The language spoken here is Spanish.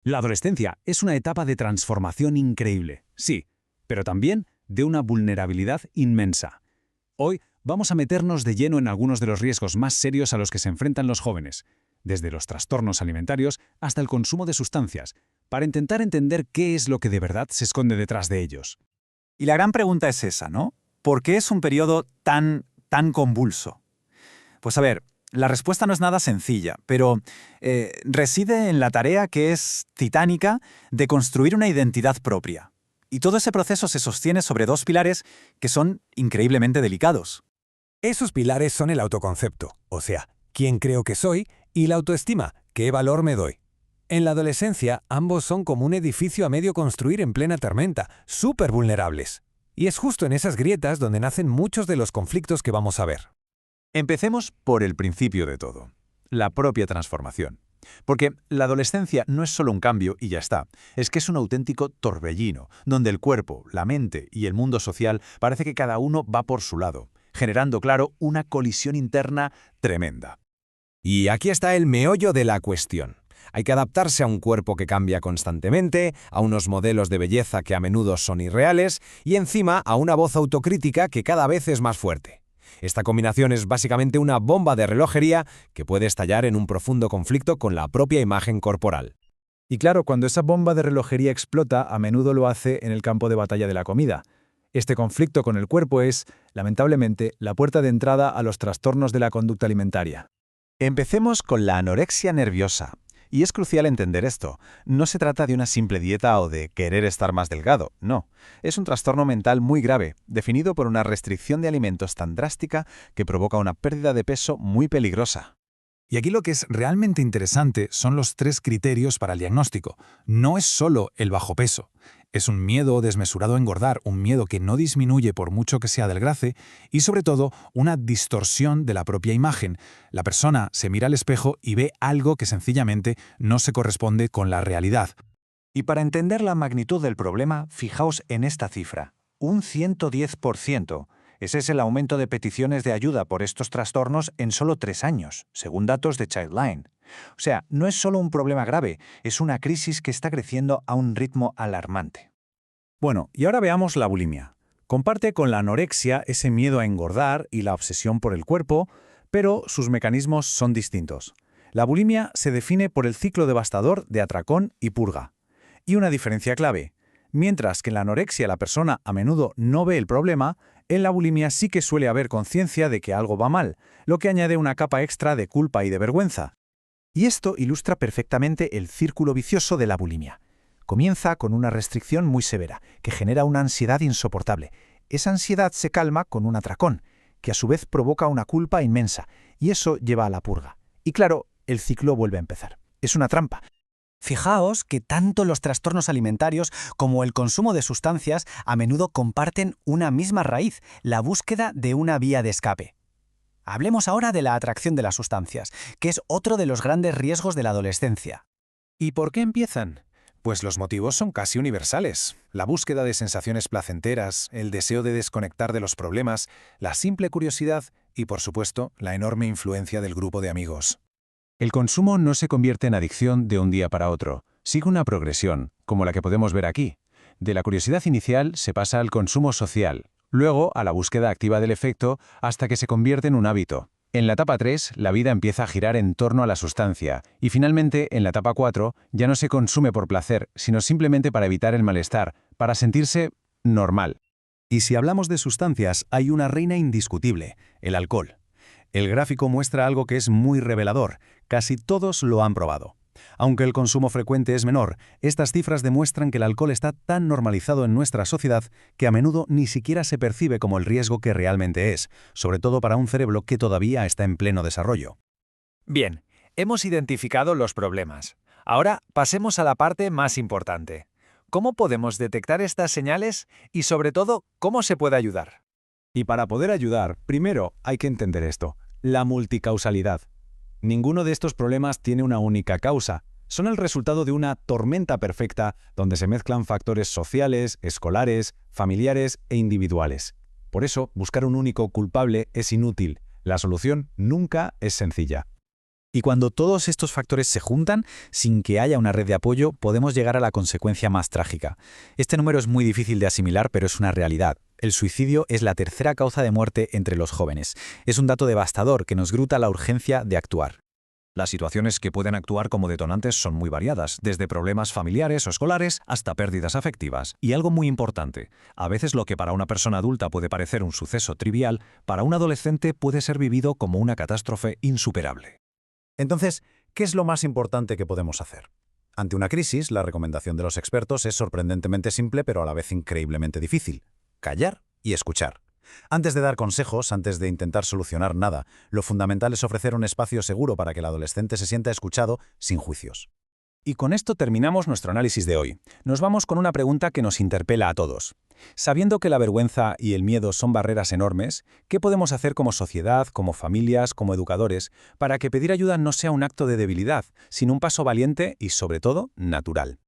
La adolescencia es una etapa de transformación increíble, sí, pero también de una vulnerabilidad inmensa. Hoy vamos a meternos de lleno en algunos de los riesgos más serios a los que se enfrentan los jóvenes, desde los trastornos alimentarios hasta el consumo de sustancias, para intentar entender qué es lo que de verdad se esconde detrás de ellos. Y la gran pregunta es esa, ¿no? ¿Por qué es un periodo tan convulso? Pues a ver, la respuesta no es nada sencilla, pero reside en la tarea que es titánica de construir una identidad propia. Y todo ese proceso se sostiene sobre dos pilares que son increíblemente delicados. Esos pilares son el autoconcepto, o sea, quién creo que soy, y la autoestima, qué valor me doy. En la adolescencia, ambos son como un edificio a medio construir en plena tormenta, súper vulnerables. Y es justo en esas grietas donde nacen muchos de los conflictos que vamos a ver. Empecemos por el principio de todo, la propia transformación. Porque la adolescencia no es solo un cambio y ya está, es que es un auténtico torbellino, donde el cuerpo, la mente y el mundo social parece que cada uno va por su lado, generando, claro, una colisión interna tremenda. Y aquí está el meollo de la cuestión. Hay que adaptarse a un cuerpo que cambia constantemente, a unos modelos de belleza que a menudo son irreales y encima a una voz autocrítica que cada vez es más fuerte. Esta combinación es básicamente una bomba de relojería que puede estallar en un profundo conflicto con la propia imagen corporal. Y claro, cuando esa bomba de relojería explota, a menudo lo hace en el campo de batalla de la comida. Este conflicto con el cuerpo es, lamentablemente, la puerta de entrada a los trastornos de la conducta alimentaria. Empecemos con la anorexia nerviosa. Y es crucial entender esto. No se trata de una simple dieta o de querer estar más delgado, no. Es un trastorno mental muy grave, definido por una restricción de alimentos tan drástica que provoca una pérdida de peso muy peligrosa. Y aquí lo que es realmente interesante son los 3 criterios para el diagnóstico. No es solo el bajo peso. Es un miedo desmesurado a engordar, un miedo que no disminuye por mucho que se adelgace y, sobre todo, una distorsión de la propia imagen. La persona se mira al espejo y ve algo que sencillamente no se corresponde con la realidad. Y para entender la magnitud del problema, fijaos en esta cifra, un 110%. Ese es el aumento de peticiones de ayuda por estos trastornos en solo 3 años, según datos de Childline. O sea, no es solo un problema grave, es una crisis que está creciendo a un ritmo alarmante. Bueno, y ahora veamos la bulimia. Comparte con la anorexia ese miedo a engordar y la obsesión por el cuerpo, pero sus mecanismos son distintos. La bulimia se define por el ciclo devastador de atracón y purga. Y una diferencia clave. Mientras que en la anorexia la persona a menudo no ve el problema, en la bulimia sí que suele haber conciencia de que algo va mal, lo que añade una capa extra de culpa y de vergüenza. Y esto ilustra perfectamente el círculo vicioso de la bulimia. Comienza con una restricción muy severa, que genera una ansiedad insoportable. Esa ansiedad se calma con un atracón, que a su vez provoca una culpa inmensa, y eso lleva a la purga. Y claro, el ciclo vuelve a empezar. Es una trampa. Fijaos que tanto los trastornos alimentarios como el consumo de sustancias a menudo comparten una misma raíz, la búsqueda de una vía de escape. Hablemos ahora de la atracción de las sustancias, que es otro de los grandes riesgos de la adolescencia. ¿Y por qué empiezan? Pues los motivos son casi universales. La búsqueda de sensaciones placenteras, el deseo de desconectar de los problemas, la simple curiosidad y, por supuesto, la enorme influencia del grupo de amigos. El consumo no se convierte en adicción de un día para otro. Sigue una progresión, como la que podemos ver aquí. De la curiosidad inicial se pasa al consumo social, luego a la búsqueda activa del efecto hasta que se convierte en un hábito. En la etapa 3, la vida empieza a girar en torno a la sustancia y finalmente, en la etapa 4, ya no se consume por placer, sino simplemente para evitar el malestar, para sentirse normal. Y si hablamos de sustancias, hay una reina indiscutible, el alcohol. El gráfico muestra algo que es muy revelador. Casi todos lo han probado. Aunque el consumo frecuente es menor, estas cifras demuestran que el alcohol está tan normalizado en nuestra sociedad que a menudo ni siquiera se percibe como el riesgo que realmente es, sobre todo para un cerebro que todavía está en pleno desarrollo. Bien, hemos identificado los problemas. Ahora pasemos a la parte más importante. ¿Cómo podemos detectar estas señales y, sobre todo, cómo se puede ayudar? Y para poder ayudar, primero hay que entender esto, la multicausalidad. Ninguno de estos problemas tiene una única causa. Son el resultado de una tormenta perfecta donde se mezclan factores sociales, escolares, familiares e individuales. Por eso, buscar un único culpable es inútil. La solución nunca es sencilla. Y cuando todos estos factores se juntan, sin que haya una red de apoyo, podemos llegar a la consecuencia más trágica. Este número es muy difícil de asimilar, pero es una realidad. El suicidio es la tercera causa de muerte entre los jóvenes. Es un dato devastador que nos gruta la urgencia de actuar. Las situaciones que pueden actuar como detonantes son muy variadas, desde problemas familiares o escolares hasta pérdidas afectivas. Y algo muy importante, a veces lo que para una persona adulta puede parecer un suceso trivial, para un adolescente puede ser vivido como una catástrofe insuperable. Entonces, ¿qué es lo más importante que podemos hacer? Ante una crisis, la recomendación de los expertos es sorprendentemente simple, pero a la vez increíblemente difícil: callar y escuchar. Antes de dar consejos, antes de intentar solucionar nada, lo fundamental es ofrecer un espacio seguro para que el adolescente se sienta escuchado sin juicios. Y con esto terminamos nuestro análisis de hoy. Nos vamos con una pregunta que nos interpela a todos. Sabiendo que la vergüenza y el miedo son barreras enormes, ¿qué podemos hacer como sociedad, como familias, como educadores, para que pedir ayuda no sea un acto de debilidad, sino un paso valiente y, sobre todo, natural?